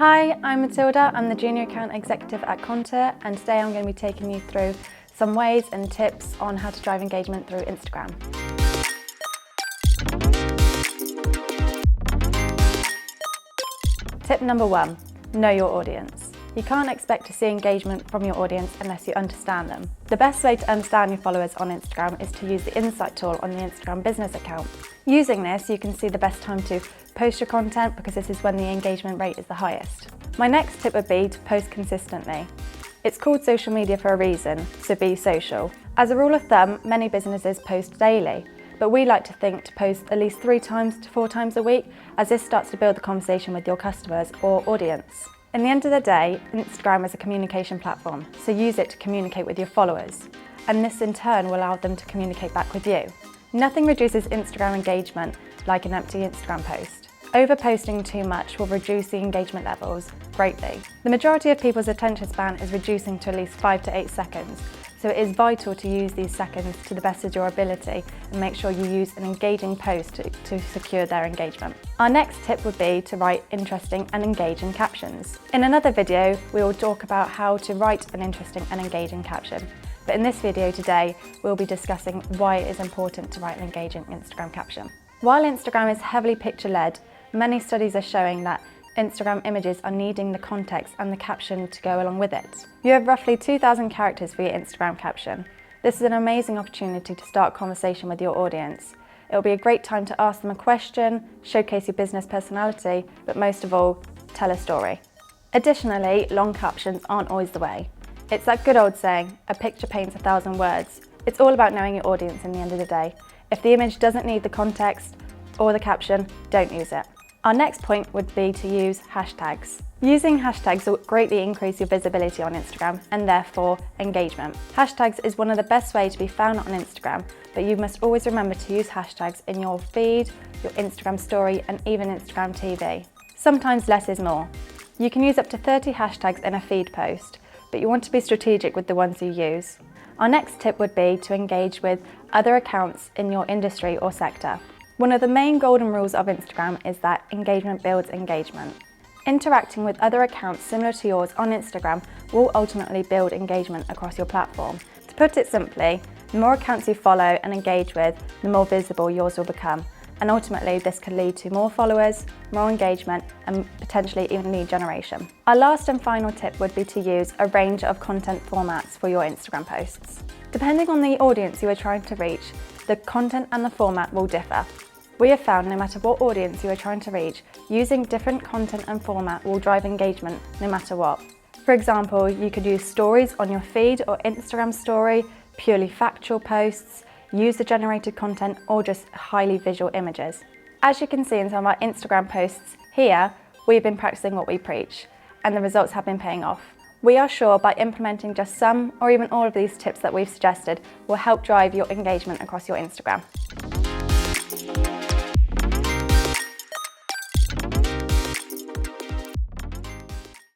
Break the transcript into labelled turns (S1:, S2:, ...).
S1: Hi, I'm Matilda. I'm the Junior Account Executive at Conteur, and today I'm going to be taking you through some ways and tips on how to drive engagement through Instagram. Tip number 1, know your audience. You can't expect to see engagement from your audience unless you understand them. The best way to understand your followers on Instagram is to use the Insight tool on the Instagram business account. Using this, you can see the best time to post your content because this is when the engagement rate is the highest. My next tip would be to post consistently. It's called social media for a reason, so be social. As a rule of thumb, many businesses post daily, but we like to think to post at least 3 times to 4 times a week, as this starts to build the conversation with your customers or audience. In the end of the day, Instagram is a communication platform, so use it to communicate with your followers, and this in turn will allow them to communicate back with you. Nothing reduces Instagram engagement like an empty Instagram post. Overposting too much will reduce the engagement levels greatly. The majority of people's attention span is reducing to at least 5 to 8 seconds, so it is vital to use these seconds to the best of your ability and make sure you use an engaging post to secure their engagement. Our next tip would be to write interesting and engaging captions. In another video, we will talk about how to write an interesting and engaging caption. But in this video today, we'll be discussing why it is important to write an engaging Instagram caption. While Instagram is heavily picture-led, many studies are showing that Instagram images are needing the context and the caption to go along with it. You have roughly 2,000 characters for your Instagram caption. This is an amazing opportunity to start a conversation with your audience. It will be a great time to ask them a question, showcase your business personality, but most of all, tell a story. Additionally, long captions aren't always the way. It's that good old saying, a picture paints 1,000 words. It's all about knowing your audience in the end of the day. If the image doesn't need the context or the caption, don't use it. Our next point would be to use hashtags. Using hashtags will greatly increase your visibility on Instagram and therefore engagement. Hashtags is one of the best ways to be found on Instagram, but you must always remember to use hashtags in your feed, your Instagram story, and even Instagram TV. Sometimes less is more. You can use up to 30 hashtags in a feed post, but you want to be strategic with the ones you use. Our next tip would be to engage with other accounts in your industry or sector. One of the main golden rules of Instagram is that engagement builds engagement. Interacting with other accounts similar to yours on Instagram will ultimately build engagement across your platform. To put it simply, the more accounts you follow and engage with, the more visible yours will become. And ultimately, this can lead to more followers, more engagement, and potentially even lead generation. Our last and final tip would be to use a range of content formats for your Instagram posts. Depending on the audience you are trying to reach, the content and the format will differ. We have found no matter what audience you are trying to reach, using different content and format will drive engagement no matter what. For example, you could use stories on your feed or Instagram story, purely factual posts, user-generated content, or just highly visual images. As you can see in some of our Instagram posts here, we've been practicing what we preach, and the results have been paying off. We are sure by implementing just some or even all of these tips that we've suggested will help drive your engagement across your Instagram.